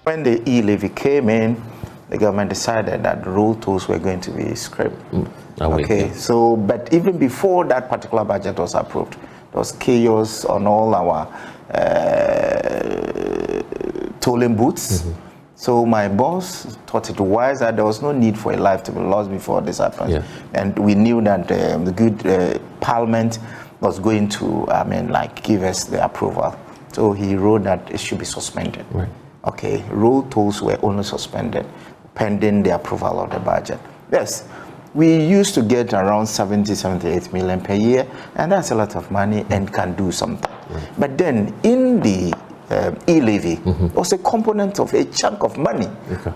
When the e-levy came in, the government decided that road tolls were going to be scrapped. Okay, so, but even before that particular budget was approved, there was chaos on all our tolling booths. So my boss thought it wise that there was no need for a life to be lost before this happened. And we knew that the good parliament was going to, give us the approval. So he wrote that it should be suspended. Okay, road tolls were only suspended pending the approval of the budget. Yes, we used to get around 78 million per year, and that's a lot of money and can do something. But then in the e-levy was a component of a chunk of money.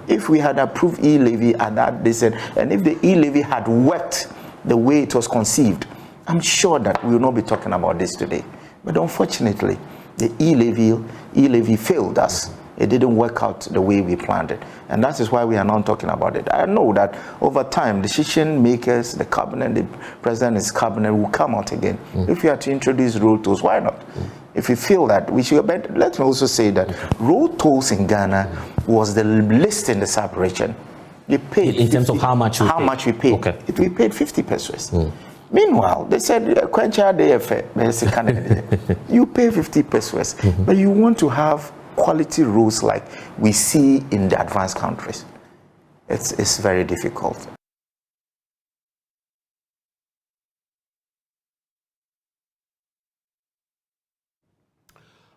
If we had approved e-levy at that decent, and if the e-levy had worked the way it was conceived, I'm sure that we will not be talking about this today. But unfortunately, the e-levy failed us. It didn't work out the way we planned it. And that is why we are not talking about it. I know that over time, decision makers, the cabinet, the president, his cabinet will come out again. If you are to introduce road tolls, why not? If you feel that we should, but let me also say that road tolls in Ghana was the least in the separation. You paid in terms of how much we paid. We paid 50 pesos. Meanwhile, they said, you pay 50 pesos, but you want to have quality roads like we see in the advanced countries. It's very difficult.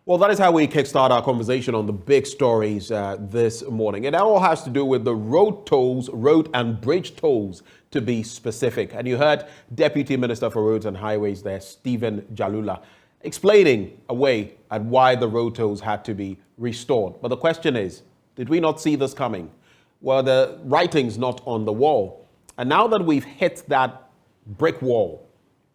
Well, that is how we kickstart our conversation on the big stories this morning. And that all has to do with the road tolls, road and bridge tolls, to be specific. And you heard Deputy Minister for Roads and Highways there, Stephen Jalula, explaining away at why the road tolls had to be restored. But the question is, did we not see this coming? Well, the writing's not on the wall. And now that we've hit that brick wall,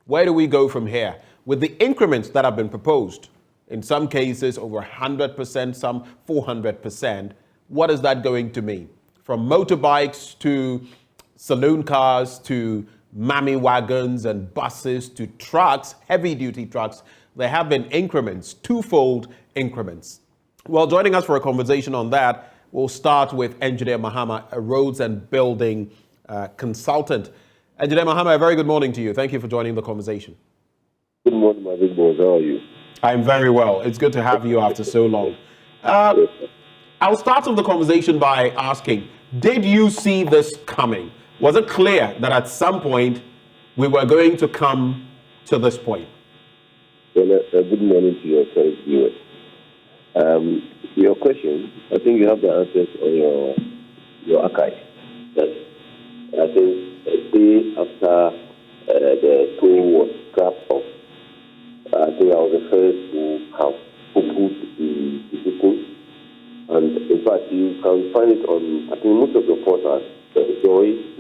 where do we go from here? With the increments that have been proposed, in some cases over 100%, some 400%, what is that going to mean? From motorbikes to saloon cars to mammy wagons and buses to trucks, heavy-duty trucks, there have been increments, twofold increments. Well, joining us for a conversation on that, we'll start with Engineer Mahama, a roads and building consultant. Engineer Mahama, a very good morning to you. Thank you for joining the conversation. Good morning, my big boys. How are you? I'm very well. It's good to have you after so long. I'll start off the conversation by asking, did you see this coming? Was it clear that at some point we were going to come to this point? Well, good morning to your viewers. Your question, I think you have the answers on your archive. That I think a day after the toll was scrapped off, I think I was the first who have put the people. And in fact, you can find it on, I think, most of the portals.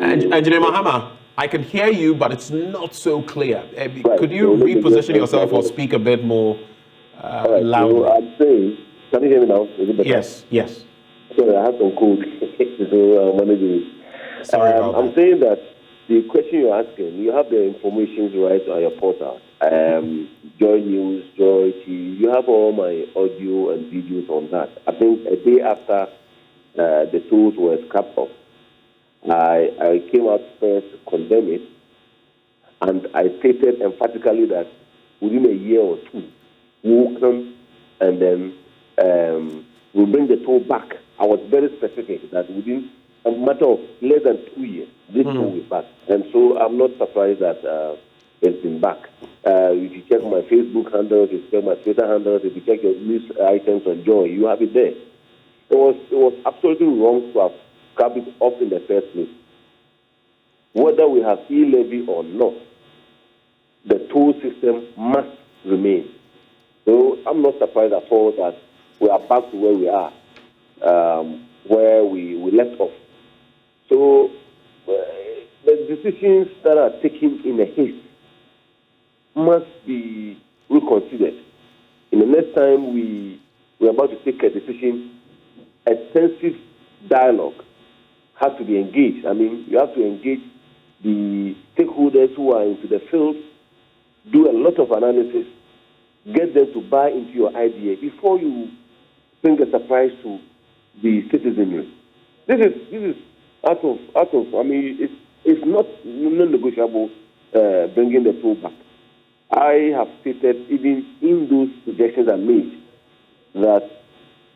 Engineer Mahama, I can hear you, but it's not so clear. Could you reposition yourself or speak a bit more loudly? So I'm saying, can you hear me now? Is it better? Yes. Sorry, I have some cold, so I'm managing it. Sorry about that. I'm saying that the question you're asking, you have the information right on your portal. Joy News, Joy TV, you have all my audio and videos on that. I think a day after the tools were scrapped off, I came out first to condemn it, and I stated emphatically that within a year or two, we'll come and then we'll bring the toll back. I was very specific that within a matter of less than 2 years, this toll will be back. And so I'm not surprised that it's been back. If you check my Facebook handles, if you check my Twitter handles, if you check your news items on Joy, you have it there. It was absolutely wrong to have scrapped it off in the first place. Whether we have e-levy or not, the toll system must remain. So I'm not surprised at all that we are back to where we are, where we left off. So the decisions that are taken in a haste must be reconsidered. In the next time we're about to take a decision, extensive dialogue has to be engaged. I mean, you have to engage the stakeholders who are into the field, do a lot of analysis, get them to buy into your idea before you bring a surprise to the citizenry. This is out of. I mean, it's not non-negotiable. Bringing the toll back. I have stated even in those projections I made that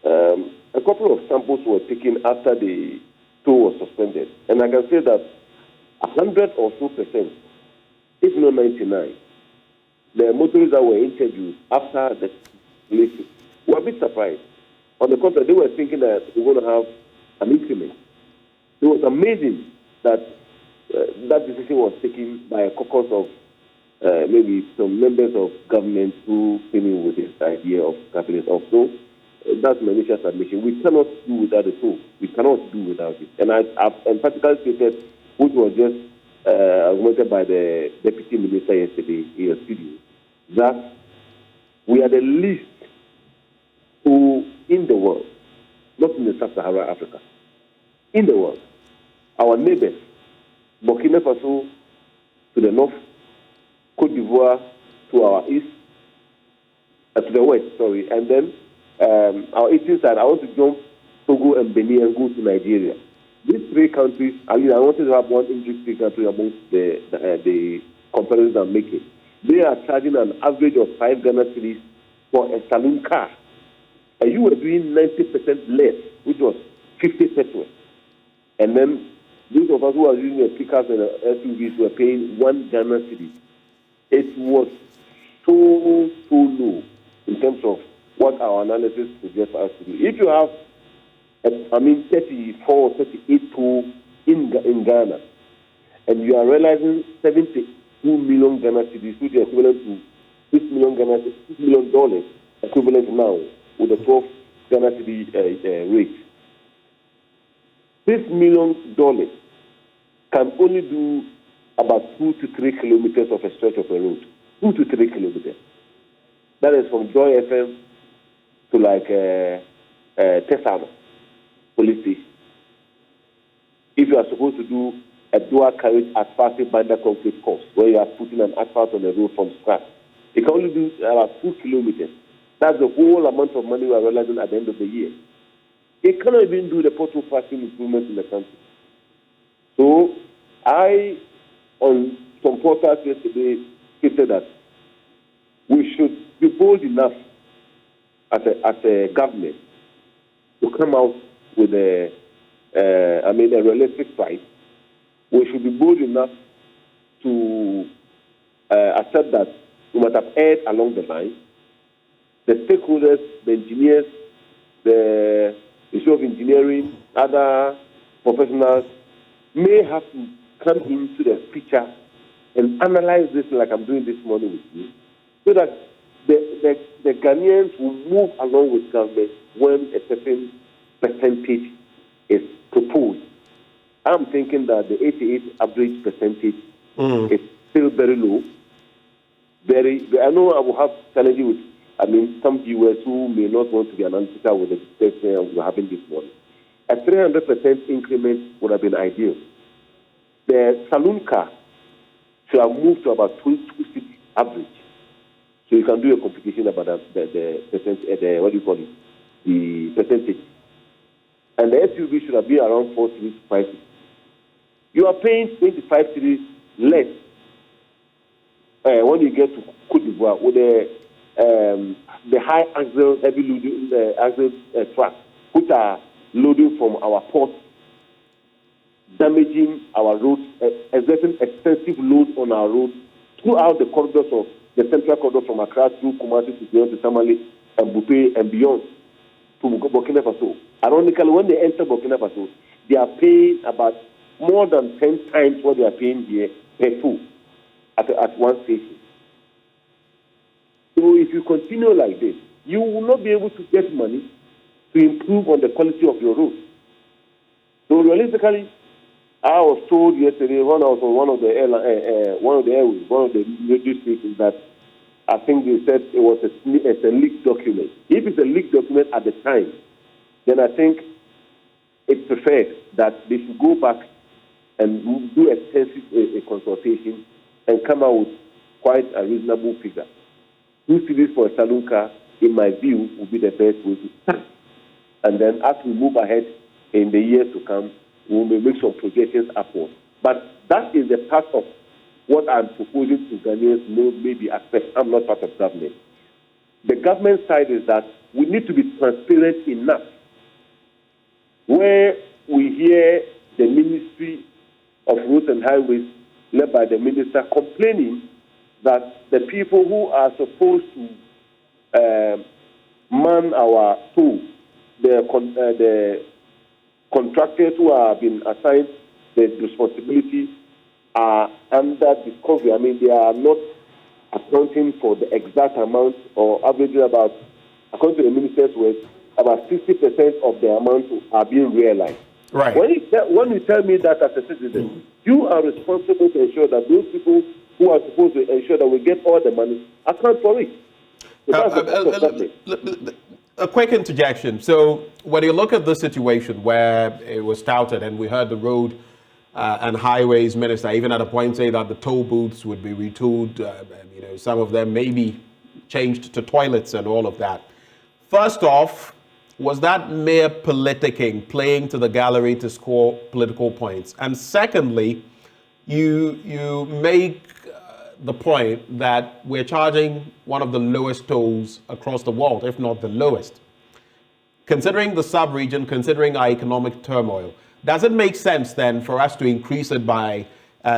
a couple of samples were taken after the toll was suspended, and I can say that 100 or so %, if not 99, the motorists that were interviewed after the release were a bit surprised. On the contrary, they were thinking that they were going to have an increment. It was amazing that that decision was taken by a caucus of maybe some members of government who came in with this idea of cabinet also. That's my initial submission. We cannot do without the tool. We cannot do without it. And I've emphatically stated, which was just argumented by the deputy minister yesterday in your studio, that we are the least who in the world, not in the sub-Saharan Africa, in the world, our neighbors, Burkina Faso to the north, Cote d'Ivoire to our east, to the west, sorry, and then our eastern side, I want to jump Togo and Benin and go to Nigeria. These three countries, I wanted to have one industry country amongst the comparisons I'm making. They are charging an average of 5 Ghana cedis for a saloon car. And you were doing 90% less, which was 50 pesos. And then those of us who are using a pickup and SUVs were paying 1 Ghana cedi. It was so low in terms of what our analysis suggests us to do. If you have, 34 or 38 toll in Ghana, and you are realizing 72 million Ghana cedis, which is equivalent to $6 million equivalent now with the 12 Ghana cedi rate. $6 million can only do about 2 to 3 kilometers of a stretch of a road. 2 to 3 kilometers. That is from Joy FM to like Tesama police station. If you are supposed to do a dual carriage asphalt binder concrete course where you are putting an asphalt on the road from scratch, it can only do about 2 kilometers. That's the whole amount of money we are realizing at the end of the year. It cannot even do the pothole patching improvements in the country. So I, on some portals yesterday, stated that we should be bold enough as a government to come out with a realistic price. We should be bold enough to accept that we must have erred along the line. The stakeholders, the engineers, the issue of engineering, other professionals may have to come into the picture and analyze this like I'm doing this morning with you, so that the Ghanaians will move along with government when a certain percentage is proposed. I'm thinking that the 88 average percentage is still very low. I know I will have challenges with, some viewers who may not want to be analytical with the discussion we're having this morning. A 300% increment would have been ideal. The saloon car should have moved to about 260 average. So you can do a computation about the percentage, the percentage. And the SUV should have been around 4 to 5. You are paying 25 cities less when you get to Cote d'Ivoire with the high axle, heavy loading axle trucks, which are loading from our ports, damaging our roads, exerting extensive load on our roads throughout the corridors of the central corridor from Accra through Kumasi to beyond to Tamale and Bupe and beyond to Burkina Faso. Ironically, when they enter Burkina Faso, they are paying about more than 10 times what they are paying here per toll at one station. So if you continue like this, you will not be able to get money to improve on the quality of your roads. So realistically, I was told yesterday when I was on one of the radio stations that I think they said it's a leaked document. If it's a leaked document at the time, then I think it's preferred that they should go back and do extensive consultation and come out with quite a reasonable figure. 2 cities for a saloon car, in my view, would be the best way to start. and then as we move ahead in the years to come, we may make some projections upward. But that is the part of what I'm proposing to Ghanaians maybe accept. I'm not part of government. The government side is that we need to be transparent enough where we hear the Ministry of Roads and Highways, led by the minister, complaining that the people who are supposed to man our tools, the contractors who have been assigned the responsibility are under discovery. I mean, they are not accounting for the exact amount or averaging about, according to the minister's words, about 60% of the amount are being realized. Right. When you tell me that as a citizen, you are responsible to ensure that those people who are supposed to ensure that we get all the money account for it. So a quick interjection. So when you look at the situation where it was touted, and we heard the road and highways minister even at a point say that the toll booths would be retooled, some of them may be changed to toilets and all of that. First off, was that mere politicking, playing to the gallery to score political points? And secondly, you make the point that we're charging one of the lowest tolls across the world, if not the lowest. Considering the sub-region, considering our economic turmoil, does it make sense then for us to increase it by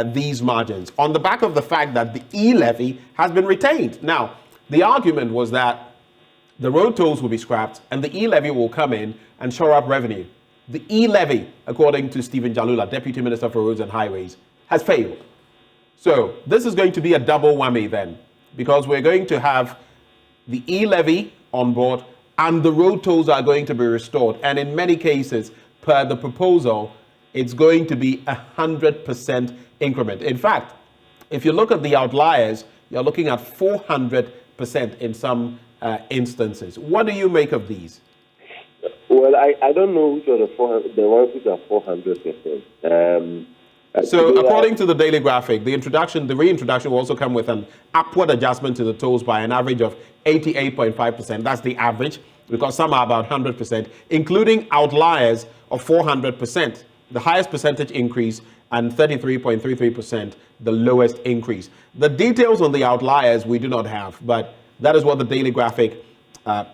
these margins on the back of the fact that the e-levy has been retained? Now, the argument was that the road tolls will be scrapped and the e-levy will come in and shore up revenue. The e-levy, according to Stephen Jalula, Deputy Minister for Roads and Highways, has failed. So this is going to be a double whammy then, because we're going to have the e-levy on board and the road tolls are going to be restored. And in many cases, per the proposal, it's going to be 100% increment. In fact, if you look at the outliers, you're looking at 400% in some instances. What do you make of these? Well, I don't know which are the ones which are 400%. So according to the Daily Graphic, the reintroduction will also come with an upward adjustment to the tolls by an average of 88.5%. That's the average, because some are about 100%, including outliers of 400%, the highest percentage increase, and 33.33%, the lowest increase. The details on the outliers we do not have, but that is what the Daily Graphic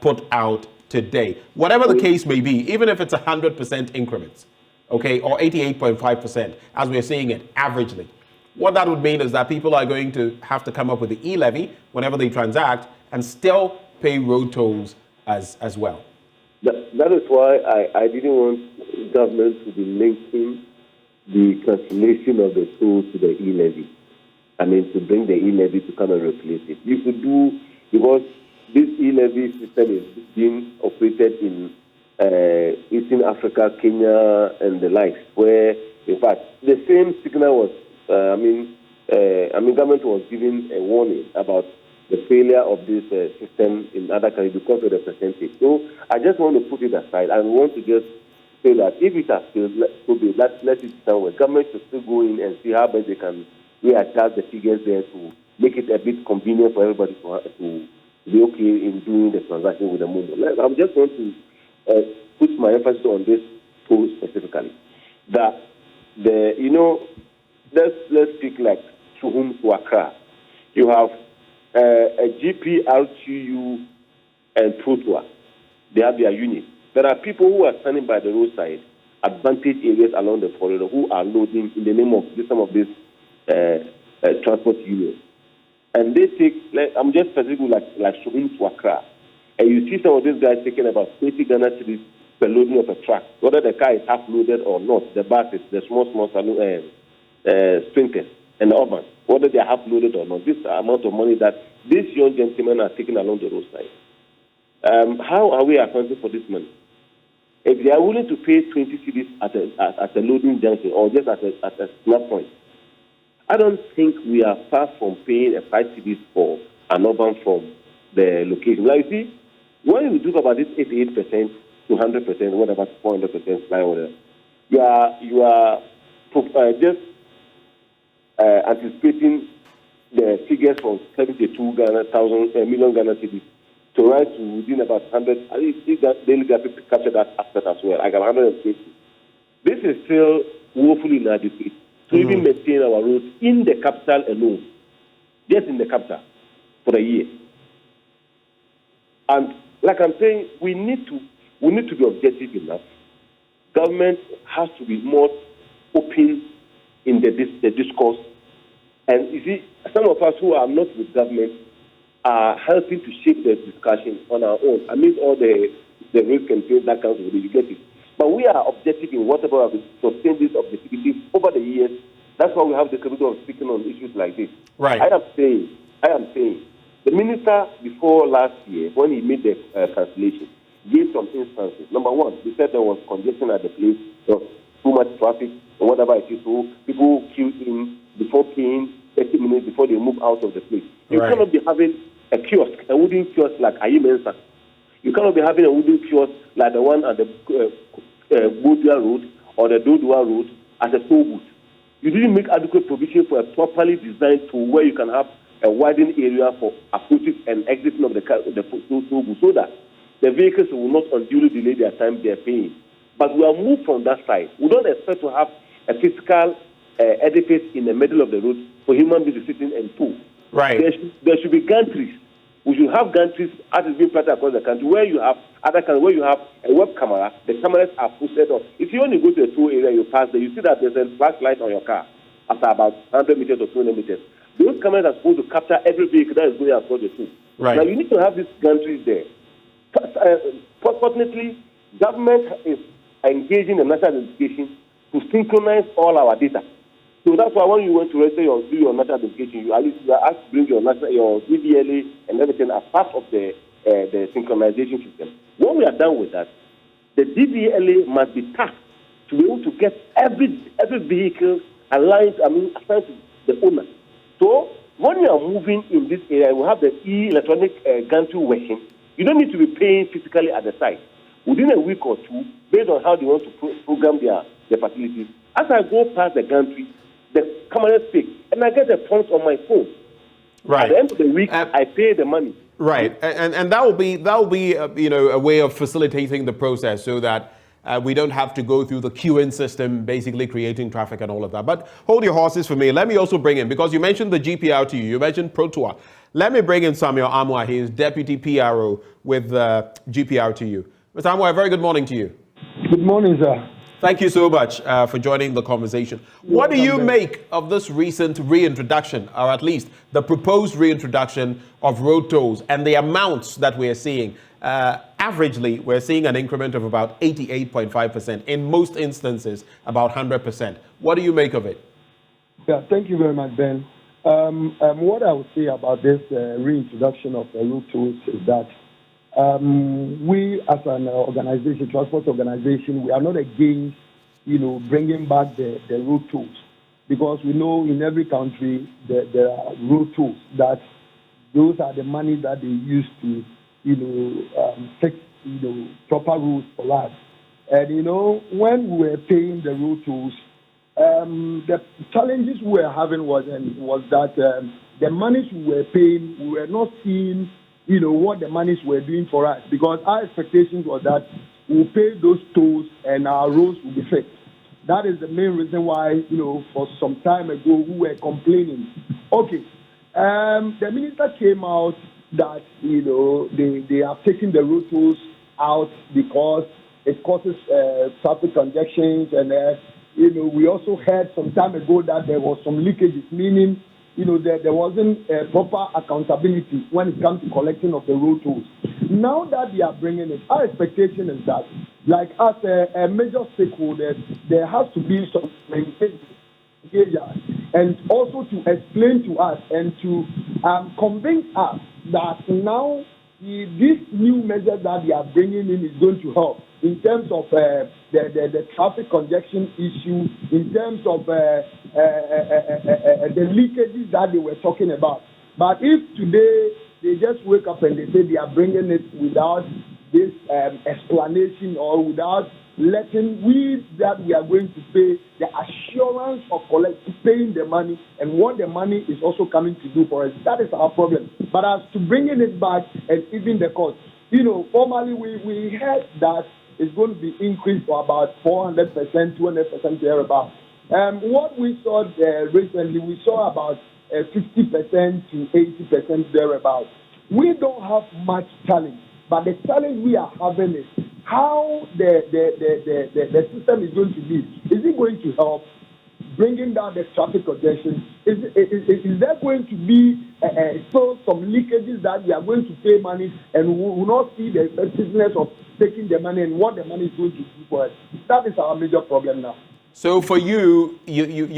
put out today. Whatever the case may be, even if it's 100% increments, okay, or 88.5%, as we're seeing it averagely, what that would mean is that people are going to have to come up with the e-levy whenever they transact and still pay road tolls as well. That is why I didn't want government to be linking the cancellation of the tolls to the e-levy. I mean, to bring the e-levy to come and replace it. You could do, because this e-levy system is being operated in Eastern Africa, Kenya, and the likes, where, in fact, the same signal was, government was giving a warning about the failure of this system in other countries because of the percentage. So I just want to put it aside. I want to just say that if it has failed, let it somewhere. Government should still go in and see how best they can readjust the figures there to make it a bit convenient for everybody to be okay in doing the transaction with the movement. I just want to put my emphasis on this tool specifically. That let's speak like Tuhum to Accra. You have a GP, RTU, and Protoa. They have their units. There are people who are standing by the roadside, advantage areas along the corridor, who are loading in the name of some of these transport unions. And they take, I'm just specifically like Tuhum to Accra. And you see some of these guys taking about 20 Ghana cedis per loading of a truck. Whether the car is half loaded or not, the buses, the small sprinters, and the urban, whether they are half loaded or not, this amount of money that these young gentlemen are taking along the roadside. How are we accounting for this money? If they are willing to pay 20 cedis at a loading junction or just at a snap point, I don't think we are far from paying a 5 cedis for an urban from the location. Like you see, when we talk about this 88% to 100%, whatever, 400%, fly whatever, you are just anticipating the figures from 72 million Ghana cedis to rise to within about 100. I think that daily graphic capture that aspect as well. I got 150. This is still woefully inadequate to even maintain our roads in the capital alone, just in the capital for a year. And like I'm saying, we need to be objective enough. Government has to be more open in the discourse. And you see, some of us who are not with government are helping to shape the discussion on our own. I mean, all the risk and things that comes with it, you get it. But we are objective in whatever we sustain this objectivity over the years. That's why we have the capability of speaking on issues like this. Right. I am saying, the minister before last year, when he made the cancellation, gave some instances. Number one, he said there was congestion at the place, there was too much traffic, or whatever it is, so people queued in before paying 30 minutes before they move out of the place. You cannot be having a kiosk, a wooden kiosk like Ayimensa. You cannot be having a wooden kiosk like the one at the Bodia Road or the Dodua Road as a toll booth. You didn't make adequate provision for a properly designed tool where you can have a widened area for approaches and exiting of the toll booth so that the vehicles will not unduly delay their time they are paying. But we are moved from that side. We don't expect to have a physical edifice in the middle of the road for human beings to sit in and tow. Right. There should be gantries. We should have gantries as is being planted across the country where you have where you have a web camera. The cameras are posted up. If you only go to a toll area, you pass there, you see that there's a flashlight on your car after about 100 meters or 200 meters. Those cameras are supposed to capture every vehicle that is going across the toll. Right. Now you need to have these gantries there. Fortunately, government is engaging the national identification to synchronize all our data. So that's why when you want to register do your national identification, you are asked to bring your DVLA and everything as part of the synchronization system. When we are done with that, the DVLA must be tasked to be able to get every vehicle assigned to the owner. So when you are moving in this area, we have the electronic gantry working. You don't need to be paying physically at the site. Within a week or two, based on how they want to program their facilities, as I go past the gantry, the camera speak, and I get a prompt on my phone. Right. At the end of the week, I pay the money. Right, and that will be a way of facilitating the process so that we don't have to go through the queuing system, basically creating traffic and all of that. But hold your horses for me. Let me also bring in, because you mentioned the GPRTU, you mentioned Protoa. Let me bring in Samuel Amwa. He is Deputy PRO with GPRTU. Mr. Amwa, a very good morning to you. Good morning, sir. Thank you so much for joining the conversation. What do you make of this recent reintroduction, or at least the proposed reintroduction of road tolls and the amounts that we are seeing? Averagely, we're seeing an increment of about 88.5%. In most instances, about 100%. What do you make of it? Yeah, thank you very much, Ben. What I would say about this reintroduction of road tolls is that we, as an organization, transport organization, we are not against, bringing back the road tolls, because we know in every country there are road tolls that those are the money that they use to, fix, proper roads for us. And when we were paying the road tolls, the challenges we were having was that the monies we were paying, we were not seeing what the monies were doing for us, because our expectations was that we'll pay those tolls and our roads will be fixed. That is the main reason why, for some time ago, we were complaining. Okay, the minister came out that, they have taken the road tolls out because it causes traffic congestions, and, we also heard some time ago that there was some leakages, meaning there wasn't proper accountability when it comes to collecting of the road tolls. Now that they are bringing it, our expectation is that, like as a major stakeholder, there has to be some engagement, and also to explain to us and to convince us that now this new measure that they are bringing in is going to help in terms of the traffic congestion issue, in terms of the leakages that they were talking about. But if today they just wake up and they say they are bringing it without this explanation, or without letting we that we are going to pay the assurance of paying the money and what the money is also coming to do for us. That is our problem. But as to bringing it back and even the cost, formally we heard that it's going to be increased for about 400%, 200% thereabouts. What we saw recently, we saw about 50% to 80% thereabouts. We don't have much challenge, but the challenge we are having is how the system is going to be. Is it going to help bringing down the traffic congestion? Is there going to be still some leakages that we are going to pay money and we will not see the effectiveness of taking the money and what the money is going to do for us? That is our major problem now. So for you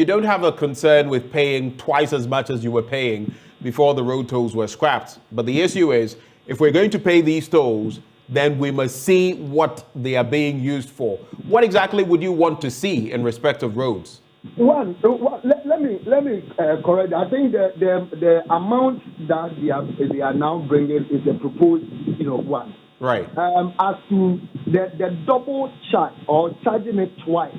don't have a concern with paying twice as much as you were paying before the road tolls were scrapped. But the issue is, if we're going to pay these tolls, then we must see what they are being used for. What exactly would you want to see in respect of roads? Let me correct. I think the amount that they are now bringing is the proposed one. Right. As to the double charge or charging it twice,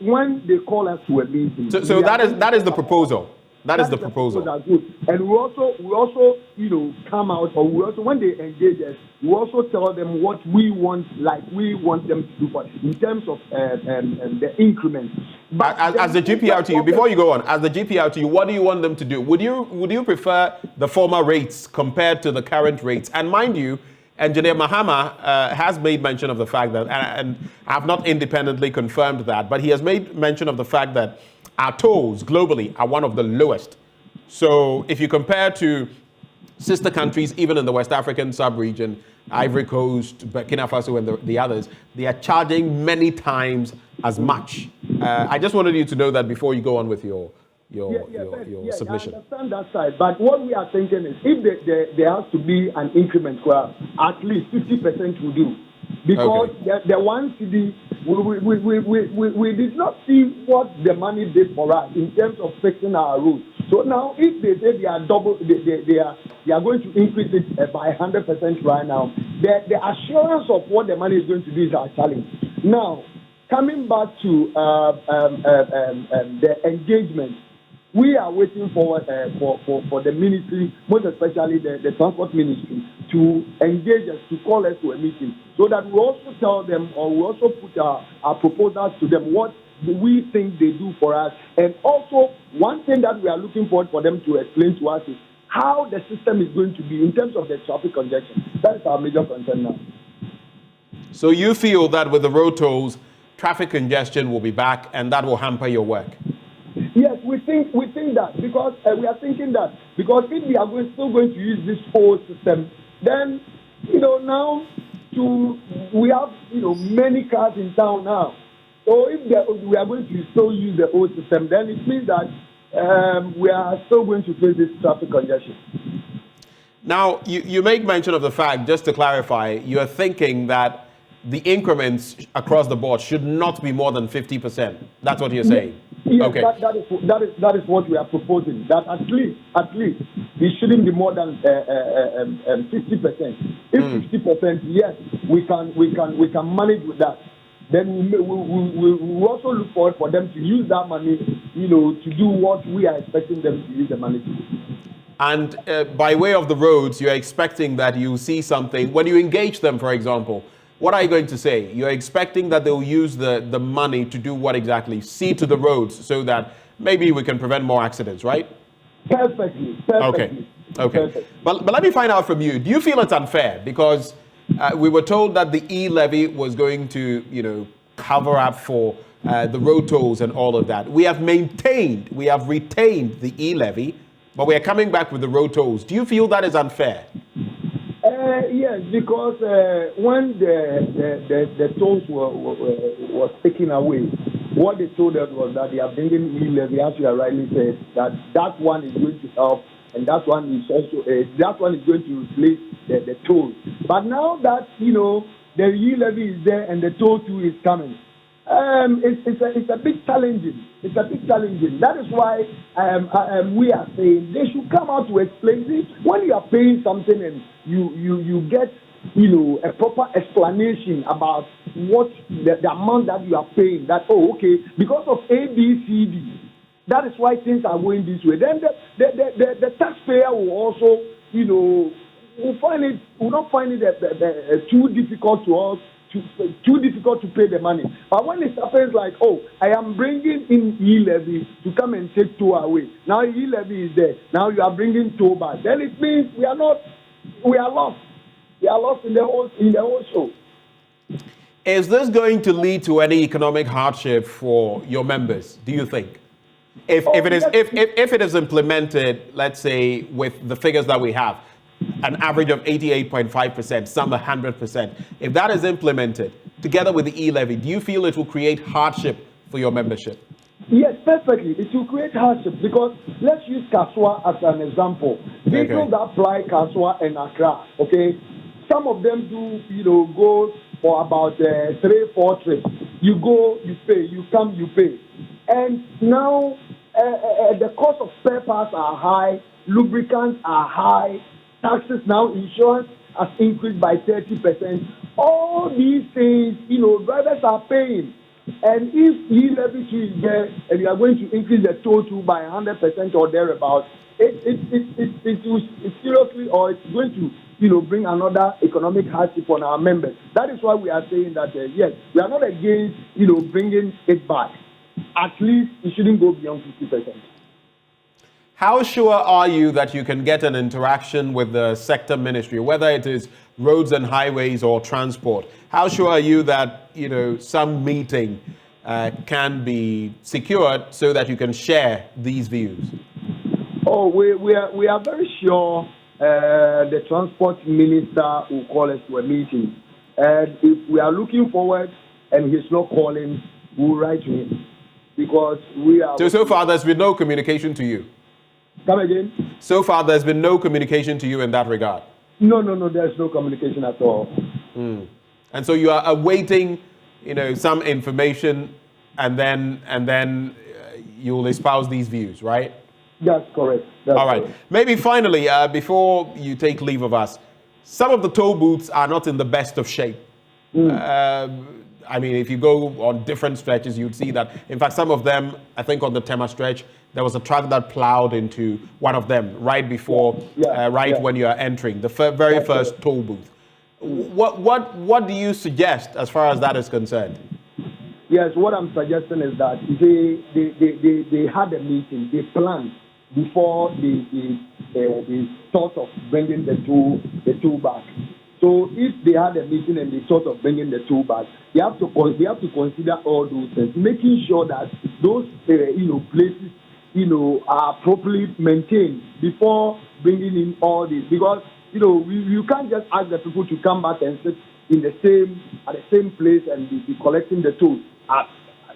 when they call us to a meeting. So that is the proposal. That is the proposal. And we also come out, or we also, when they engage us, we also tell them what we want, like we want them to do for in terms of the increment. But as the GPRTU, before you go on, as the GPRTU, what do you want them to do? Would you prefer the former rates compared to the current rates? And mind you, Engineer Mahama has made mention of the fact that, and I've not independently confirmed that, but he has made mention of the fact that our tolls globally are one of the lowest. So if you compare to sister countries, even in the West African sub-region, Ivory Coast, Burkina Faso, and the others, they are charging many times as much. I just wanted you to know that before you go on with your submission. I understand that side, but what we are thinking is, if there has to be an increment, at least 50% will do. Because the one CD, we did not see what the money did for us in terms of fixing our roads. So now, if they say they are going to increase it by 100% right now, the assurance of what the money is going to do is our challenge. Now, coming back to the engagement, we are waiting for the ministry, most especially the transport ministry, to engage us, to call us to a meeting, so that we also tell them, or we also put our proposals to them, what we think they do for us. And also, one thing that we are looking for them to explain to us is how the system is going to be in terms of the traffic congestion. That is our major concern now. So you feel that with the road tolls, traffic congestion will be back, and that will hamper your work? Yes, we think that, because we are thinking that, because if we are still going to use this whole system, then now we have many cars in town now. So if we are going to still use the old system, then it means that we are still going to face this traffic congestion. Now, you make mention of the fact, just to clarify, you are thinking that the increments across the board should not be more than 50%. That's what you're saying? Yes, okay. That is what we are proposing. That at least it shouldn't be more than 50%. If 50%, yes, we can manage with that. Then we also look forward for them to use that money, to do what we are expecting them to use the money to do. And by way of the roads, you're expecting that you see something when you engage them, for example. What are you going to say? You're expecting that they'll use the money to do what exactly? See to the roads so that maybe we can prevent more accidents, right? Perfectly. Okay. Perfect. But let me find out from you. Do you feel it's unfair? Because we were told that the e-levy was going to, cover up for the road tolls and all of that. We have retained the e-levy, but we are coming back with the road tolls. Do you feel that is unfair? Yes, because when the tolls were taken away, what they told us was that they are bringing e-levy, as you rightly said, that one is going to help, and that one is also going to replace the toll. But now that the e-levy is there and the toll too is coming, it's a bit challenging. It's a bit challenging. That is why we are saying they should come out to explain this. When you are paying something and you get a proper explanation about what the amount that you are paying. That, okay, because of A, B, C, D, that is why things are going this way. Then the taxpayer will also, will not find it too difficult to us, too difficult to pay the money. But when it happens like, I am bringing in e-levy to come and take toll away. Now e-levy is there. Now you are bringing toll back. Then it means we are lost. We are lost in the whole show. Is this going to lead to any economic hardship for your members, do you think? If it is implemented, let's say with the figures that we have, an average of 88.5%, some 100%. If that is implemented together with the e-levy, do you feel it will create hardship for your membership? Yes, perfectly. It will create hardship because let's use Kaswa as an example. People that fly Kaswa and Accra, okay, some of them do, go for about 3-4 trips. You go, you pay. You come, you pay. And now the cost of spare parts are high, lubricants are high, taxes now, insurance has increased by 30%. All these things, drivers are paying. And if e-levy is there and you are going to increase the toll by 100% or thereabouts, it will seriously, or it's going to, bring another economic hardship on our members. That is why we are saying that, yes, we are not against, bringing it back. At least it shouldn't go beyond 50%. How sure are you that you can get an interaction with the sector ministry, whether it is roads and highways or transport? How sure are you that, some meeting can be secured so that you can share these views? We are very sure the transport minister will call us to a meeting. And if we are looking forward and he's not calling, we'll write to him. Because we are... So far there's been no communication to you? Come again? So far, there's been no communication to you in that regard? No, there's no communication at all. And so you are awaiting, some information, and then you will espouse these views, right? That's correct. All right. Maybe finally, before you take leave of us, some of the toll booths are not in the best of shape. If you go on different stretches, you'd see that. In fact, some of them, I think on the Tema stretch, there was a truck that plowed into one of them right before, when you are entering the very first toll booth. What do you suggest as far as that is concerned? Yes, what I'm suggesting is that they had a meeting, they planned before the thought of bringing the tool back. So if they had a meeting and they thought of bringing the tool back, they have to consider all those things, making sure that those places are properly maintained before bringing in all this. Because you can't just ask the people to come back and sit at the same place and be collecting the tools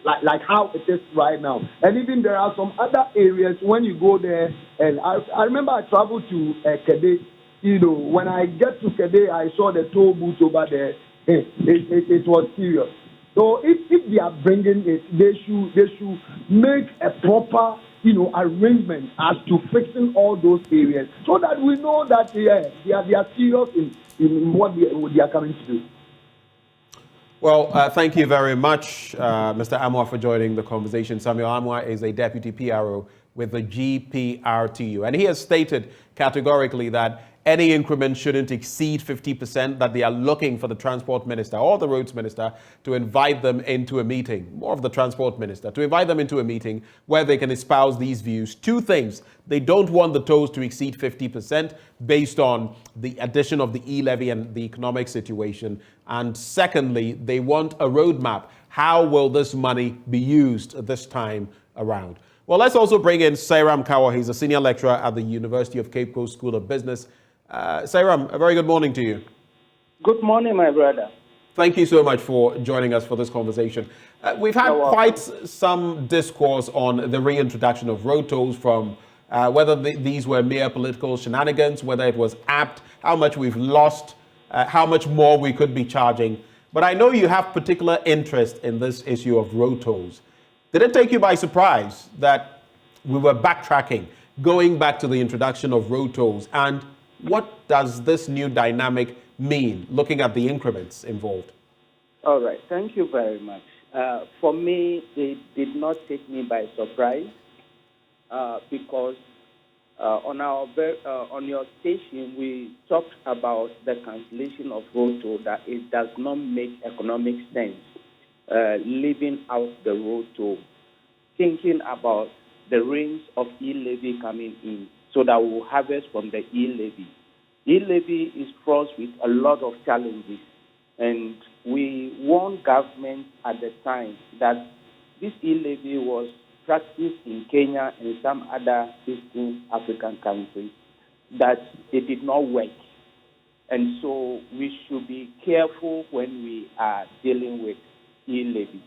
like how it is right now. And even there are some other areas when you go there. And I remember I traveled to Kede. When I get to Kede, I saw the toll booth over there. It was serious. So if they are bringing it, they should make a proper arrangement as to fixing all those areas so that we know that they are serious in what they are coming to do. Well, thank you very much, Mr. Amwa, for joining the conversation. Samuel Amwa is a deputy PRO with the GPRTU, and he has stated categorically that any increment shouldn't exceed 50%, that they are looking for the transport minister or the roads minister to invite them into a meeting, more of the transport minister, to invite them into a meeting where they can espouse these views. Two things: they don't want the tolls to exceed 50% based on the addition of the e-levy and the economic situation. And secondly, they want a roadmap. How will this money be used this time around? Well, let's also bring in Sairam Kawa. He's a senior lecturer at the University of Cape Coast School of Business. Sairam, a very good morning to you. Good morning, my brother. Thank you so much for joining us for this conversation. We've had quite some discourse on the reintroduction of road tolls, from whether these were mere political shenanigans, whether it was apt, how much we've lost, how much more we could be charging. But I know you have particular interest in this issue of road tolls. Did it take you by surprise that we were backtracking, going back to the introduction of road tolls? And what does this new dynamic mean, looking at the increments involved? All right. Thank you very much. For me, it did not take me by surprise because on your station, we talked about the cancellation of road toll, that it does not make economic sense leaving out the road toll, thinking about the range of e-levy coming in so that we'll harvest from the e-levy. E-levy is fraught with a lot of challenges, and we warned government at the time that this e-levy was practiced in Kenya and some other Eastern African countries, that it did not work. And so we should be careful when we are dealing with e-levy.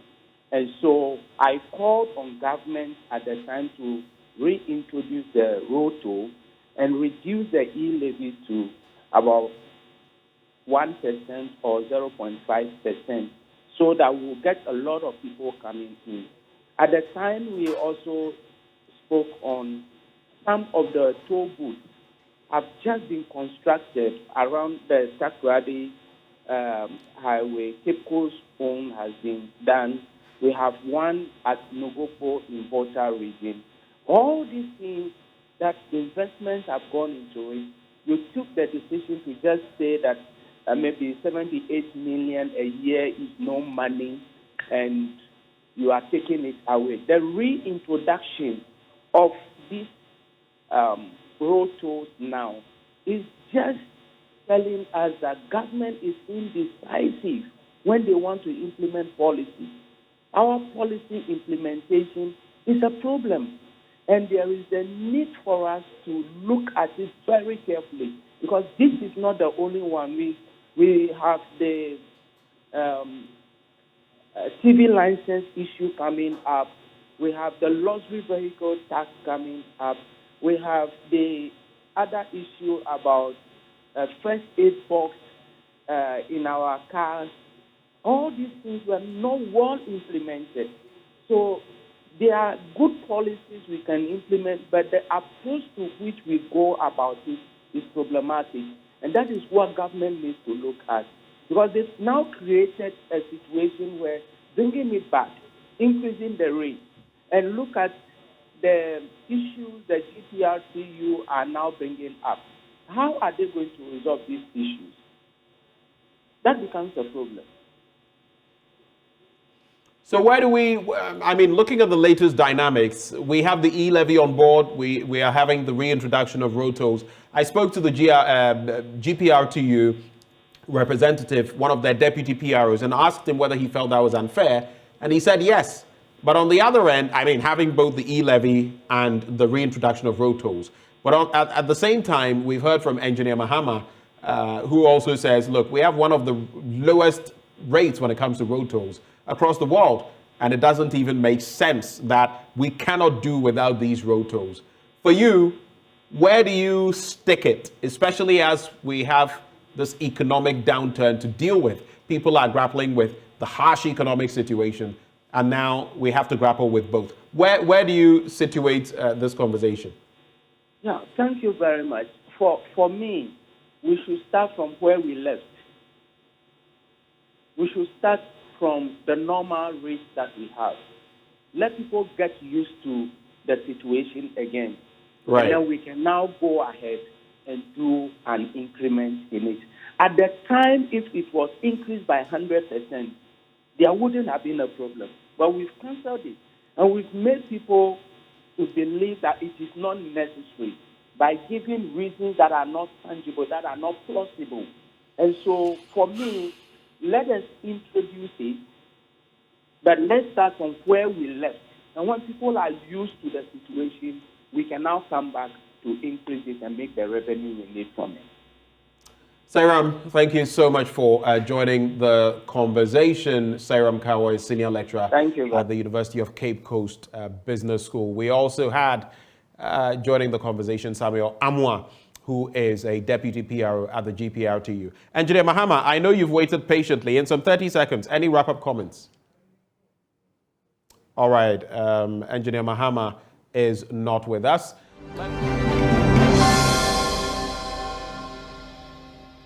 And so I called on government at the time to reintroduce the road toll and reduce the e-levy to about 1% or 0.5%, so that we'll get a lot of people coming in. At the time, we also spoke on some of the toll booths have just been constructed around the Takoradi Highway. Cape Coast own has been done. We have one at Nogopo in Volta region. All these things that investments have gone into it, you took the decision to just say that maybe 78 million a year is no money, and you are taking it away. The reintroduction of these road tolls now is just telling us that government is indecisive when they want to implement policy. Our policy implementation is a problem, and there is a need for us to look at it very carefully, because this is not the only one. We have the TV license issue coming up. We have the luxury vehicle tax coming up. We have the other issue about first aid box in our cars. All these things were not well implemented. So there are good policies we can implement, but the approach to which we go about it is problematic. And that is what government needs to look at. Because they've now created a situation where bringing it back, increasing the rate, and look at the issues that GPRTU are now bringing up. How are they going to resolve these issues? That becomes a problem. So where do we, looking at the latest dynamics, we have the e-levy on board, we are having the reintroduction of road tolls. I spoke to the GPRTU representative, one of their deputy PROs, and asked him whether he felt that was unfair, and he said yes. But on the other end, having both the e-levy and the reintroduction of road tolls. But at the same time, we've heard from Engineer Mahama, who also says, look, we have one of the lowest rates when it comes to road tolls across the world, and it doesn't even make sense that we cannot do without these road tolls. For you, where do you stick it, especially as we have this economic downturn to deal with? People are grappling with the harsh economic situation, and now we have to grapple with both. Where do you situate this conversation? Yeah, thank you very much. For me, we should start from where we left. We should start from the normal rates that we have. Let people get used to the situation again. Right. And then we can now go ahead and do an increment in it. At the time, if it was increased by 100%, there wouldn't have been a problem. But we've cancelled it. And we've made people to believe that it is not necessary by giving reasons that are not tangible, that are not plausible. And so, for me, let us introduce it, but let's start from where we left. And when people are used to the situation, we can now come back to increase it and make the revenue we need from it. Sairam, thank you so much for joining the conversation. Sairam Kawa is Senior Lecturer at the University of Cape Coast Business School. We also had, joining the conversation, Samuel Amwa, who is a Deputy PRO at the GPRTU. Engineer Mahama, I know you've waited patiently. In some 30 seconds, any wrap-up comments? All right, Engineer Mahama is not with us.